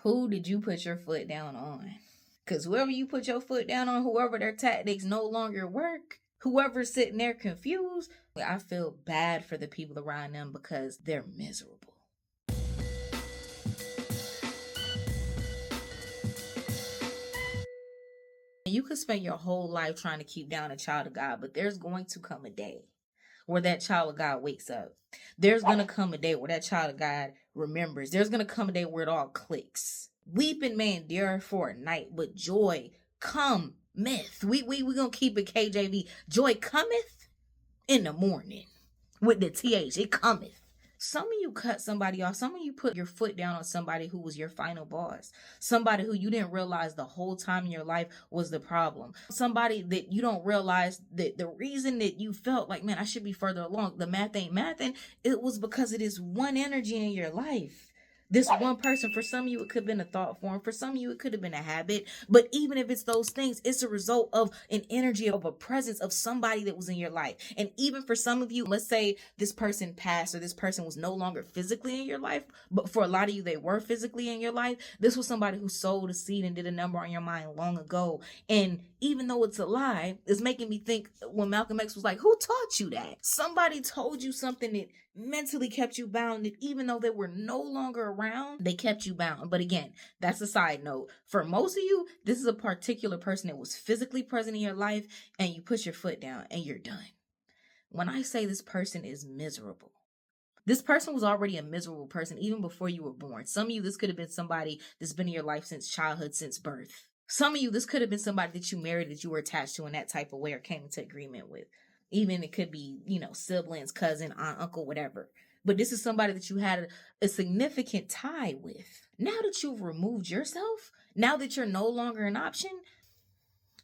Who did you put your foot down on? Because whoever you put your foot down on, whoever their tactics no longer work, whoever's sitting there confused, I feel bad for the people around them because they're miserable. You could spend your whole life trying to keep down a child of God, but there's going to come a day where that child of God wakes up. There's going to come a day where that child of God remembers. There's going to come a day where it all clicks. Weeping may endure for a night, but joy cometh. We going to keep it KJV. Joy cometh in the morning with the TH. It cometh. Some of you cut somebody off. Some of you put your foot down on somebody who was your final boss. Somebody who you didn't realize the whole time in your life was the problem. Somebody that you don't realize that the reason that you felt like, man, I should be further along. The math ain't mathing. It was because of this one energy in your life. This one person. For some of you, it could have been a thought form. For some of you, it could have been a habit. But even if it's those things, it's a result of an energy, of a presence of somebody that was in your life. And even for some of you, let's say this person passed or this person was no longer physically in your life. But for a lot of you, they were physically in your life. This was somebody who sowed a seed and did a number on your mind long ago. And even though it's a lie, it's making me think when Malcolm X was like, who taught you that? Somebody told you something that mentally kept you bound, that even though they were no longer around, they kept you bound. But again, that's a side note. For most of you, this is a particular person that was physically present in your life, and you put your foot down and you're done. When I say this person is miserable, this person was already a miserable person even before you were born. Some of you, this could have been somebody that's been in your life since childhood, since birth. Some of you, this could have been somebody that you married, that you were attached to in that type of way or came into agreement with. Even it could be, siblings, cousin, aunt, uncle, whatever. But this is somebody that you had a significant tie with. Now that you've removed yourself, now that you're no longer an option,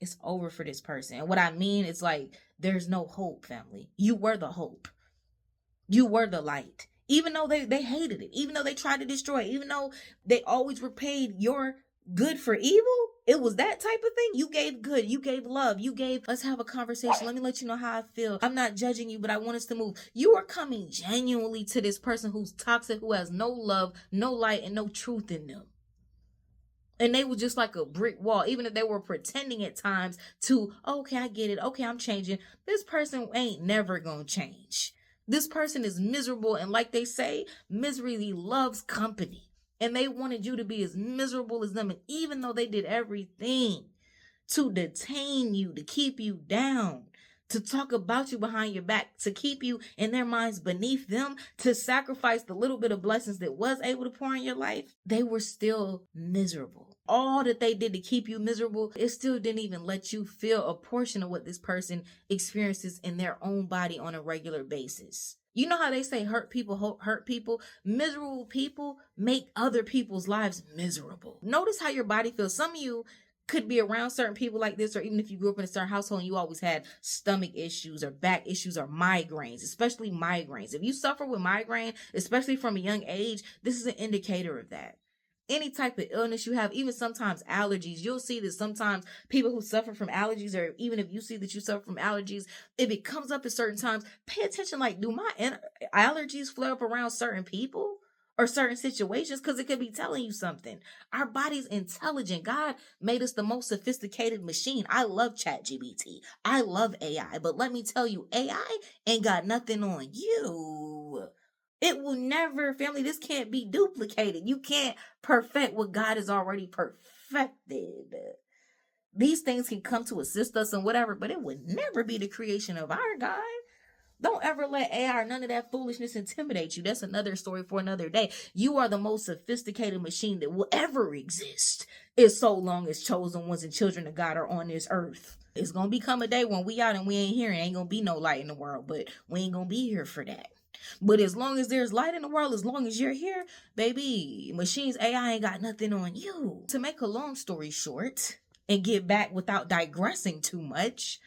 it's over for this person. And what I mean is, like, there's no hope, family. You were the hope. You were the light. Even though they hated it, even though they tried to destroy it, even though they always repaid your good for evil, it was that type of thing. You gave good, you gave love, you gave, let's have a conversation, let me let you know how I feel, I'm not judging you, but I want us to move. You are coming genuinely to this person who's toxic, who has no love, no light, and no truth in them. And they were just like a brick wall. Even if they were pretending at times to, okay, I get it, okay, I'm changing, this person ain't never gonna change. This person is miserable, and like they say, misery loves company. And they wanted you to be as miserable as them. And even though they did everything to detain you, to keep you down, to talk about you behind your back, to keep you in their minds beneath them, to sacrifice the little bit of blessings that was able to pour in your life, they were still miserable. All that they did to keep you miserable, it still didn't even let you feel a portion of what this person experiences in their own body on a regular basis. You know how they say hurt people hurt people? Miserable people make other people's lives miserable. Notice how your body feels. Some of you could be around certain people like this, or even if you grew up in a certain household and you always had stomach issues or back issues or migraines, especially migraines. If you suffer with migraine, especially from a young age, this is an indicator of that. Any type of illness you have, even sometimes allergies, you'll see that sometimes people who suffer from allergies, or even if you see that you suffer from allergies, if it comes up at certain times, pay attention. Like, do my allergies flare up around certain people or certain situations? Because it could be telling you something. Our body's intelligent. God made us the most sophisticated machine. I love ChatGPT. I love AI. But let me tell you, AI ain't got nothing on you. It will never, family, this can't be duplicated. You can't perfect what God has already perfected. These things can come to assist us and whatever, but it would never be the creation of our God. Don't ever let AI or none of that foolishness intimidate you. That's another story for another day. You are the most sophisticated machine that will ever exist, as so long as chosen ones and children of God are on this earth. It's going to become a day when we out and we ain't here, and ain't going to be no light in the world, but we ain't going to be here for that. But as long as there's light in the world, as long as you're here, baby, machines, AI ain't got nothing on you. To make a long story short and get back without digressing too much,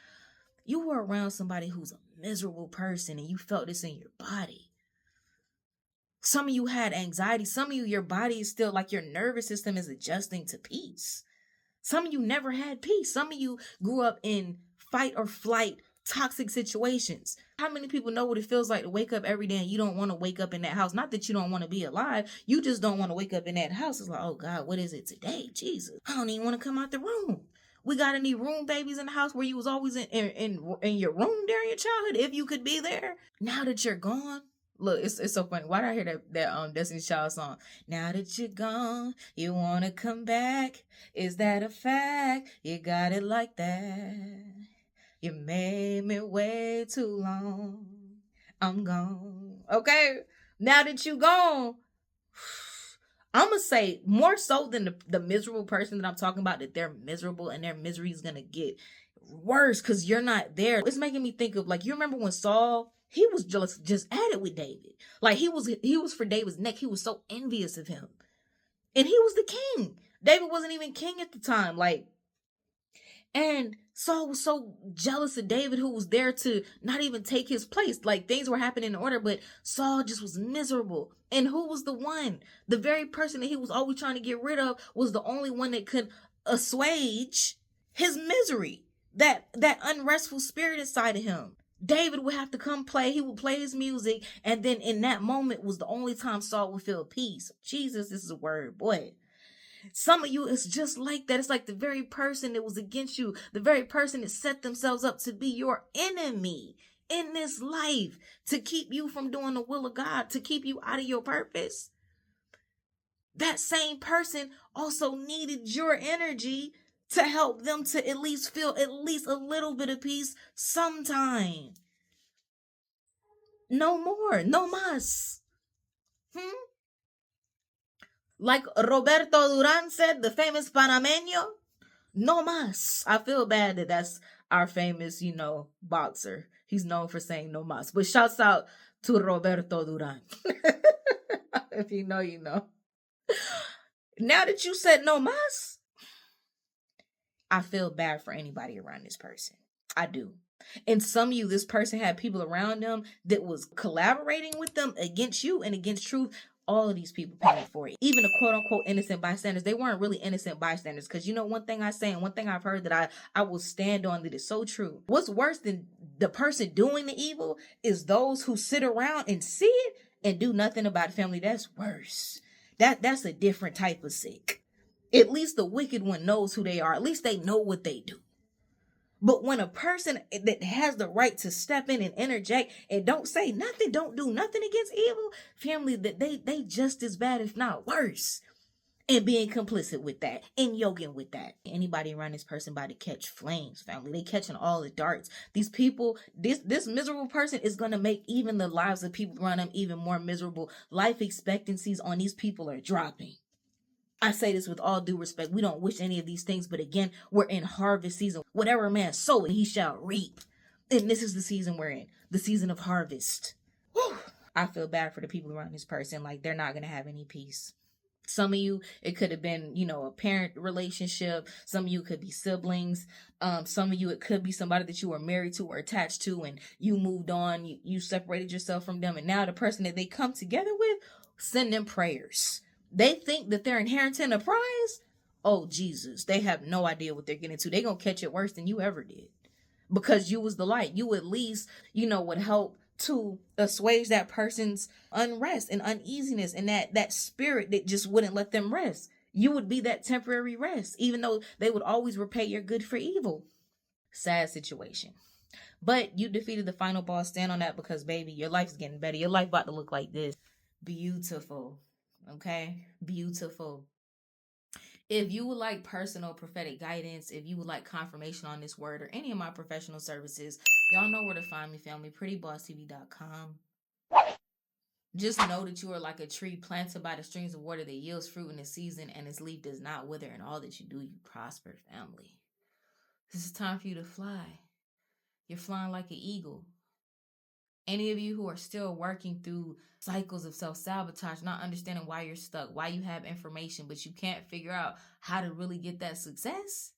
you were around somebody who's a miserable person and you felt this in your body. Some of you had anxiety. Some of you, your body is still like your nervous system is adjusting to peace. Some of you never had peace. Some of you grew up in fight or flight toxic situations. How many people know what it feels like to wake up every day and you don't want to wake up in that house? Not that you don't want to be alive. You just don't want to wake up in that house. It's like, oh God, what is it today? Jesus, I don't even want to come out the room. We got any room babies in the house where you was always in your room during your childhood if you could be there? Now that you're gone, look, it's so funny. Why did I hear that Destiny's Child song? Now that you're gone, you wanna come back? Is that a fact? You got it like that. You made me wait too long. I'm gone. Okay? Now that you gone, I'm going to say more so than the miserable person that I'm talking about, that they're miserable and their misery is going to get worse because you're not there. It's making me think of, like, you remember when Saul, he was just at it with David. Like, he was for David's neck. He was so envious of him. And he was the king. David wasn't even king at the time. Like, and Saul was so jealous of David, who was there to not even take his place. Like, things were happening in order, but Saul just was miserable. And who was the one? The very person that he was always trying to get rid of was the only one that could assuage his misery. That unrestful spirit inside of him. David would have to come play. He would play his music. And then in that moment was the only time Saul would feel peace. Jesus, this is a word, boy. Some of you, it's just like that. It's like the very person that was against you, the very person that set themselves up to be your enemy in this life, to keep you from doing the will of God, to keep you out of your purpose. That same person also needed your energy to help them to at least feel at least a little bit of peace sometime. No more, no más. Like Roberto Duran said, the famous Panameño, no más. I feel bad that that's our famous, boxer. He's known for saying no más. But shouts out to Roberto Duran. If you know, you know. Now that you said no más, I feel bad for anybody around this person. I do. And some of you, this person had people around them that was collaborating with them against you and against truth. All of these people paid for it. Even the quote unquote innocent bystanders, they weren't really innocent bystanders. Because one thing I say and one thing I've heard that I will stand on that is so true. What's worse than the person doing the evil is those who sit around and see it and do nothing about it. Family, that's worse. That's a different type of sick. At least the wicked one knows who they are. At least they know what they do. But when a person that has the right to step in and interject and don't say nothing, don't do nothing against evil, family, that they just as bad, if not worse, and being complicit with that and yoking with that. Anybody around this person about to catch flames, family. They catching all the darts. These people, this miserable person is going to make even the lives of people around them even more miserable. Life expectancies on these people are dropping. I say this with all due respect. We don't wish any of these things, but again, we're in harvest season. Whatever a man soweth, he shall reap. And this is the season we're in, the season of harvest. Whew. I feel bad for the people around this person. Like, they're not going to have any peace. Some of you, it could have been, a parent relationship. Some of you could be siblings. Some of you, it could be somebody that you were married to or attached to, and you moved on. You separated yourself from them. And now the person that they come together with, send them prayers. They think that they're inheriting a prize. Oh, Jesus. They have no idea what they're getting into. They're going to catch it worse than you ever did. Because you was the light. You at least, would help to assuage that person's unrest and uneasiness and that spirit that just wouldn't let them rest. You would be that temporary rest, even though they would always repay your good for evil. Sad situation. But you defeated the final boss. Stand on that, because, baby, your life's getting better. Your life about to look like this. Beautiful. Okay? Beautiful. If you would like personal prophetic guidance, if you would like confirmation on this word or any of my professional services, y'all know where to find me, family. PrettyBossTV.com. Just know that you are like a tree planted by the streams of water that yields fruit in the season, and its leaf does not wither. In all that you do, you prosper, family. This is time for you to fly. You're flying like an eagle. Any of you who are still working through cycles of self-sabotage, not understanding why you're stuck, why you have information, but you can't figure out how to really get that success,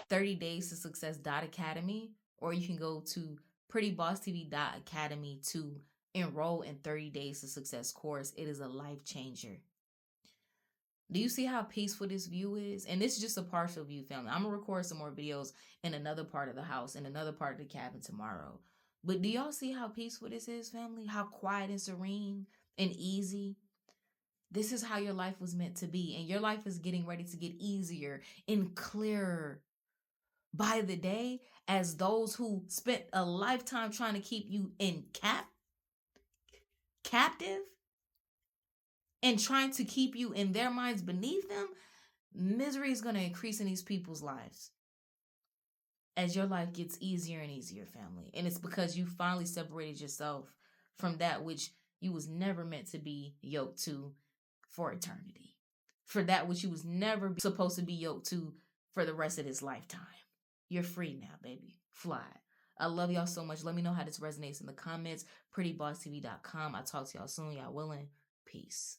30 days to success.academy, or you can go to prettybosstv.academy to enroll in 30 days to success course. It is a life changer. Do you see how peaceful this view is? And this is just a partial view, family. I'm going to record some more videos in another part of the house, in another part of the cabin tomorrow. But do y'all see how peaceful this is, family? How quiet and serene and easy? This is how your life was meant to be. And your life is getting ready to get easier and clearer by the day, as those who spent a lifetime trying to keep you in captive and trying to keep you in their minds beneath them, misery is going to increase in these people's lives as your life gets easier and easier, family. And it's because you finally separated yourself from that which you was never meant to be yoked to for eternity, for that which you was never supposed to be yoked to for the rest of this lifetime. You're free now, baby. Fly. I love y'all so much. Let me know how this resonates in the comments. PrettyBossTV.com. I'll talk to y'all soon. Y'all willing. Peace.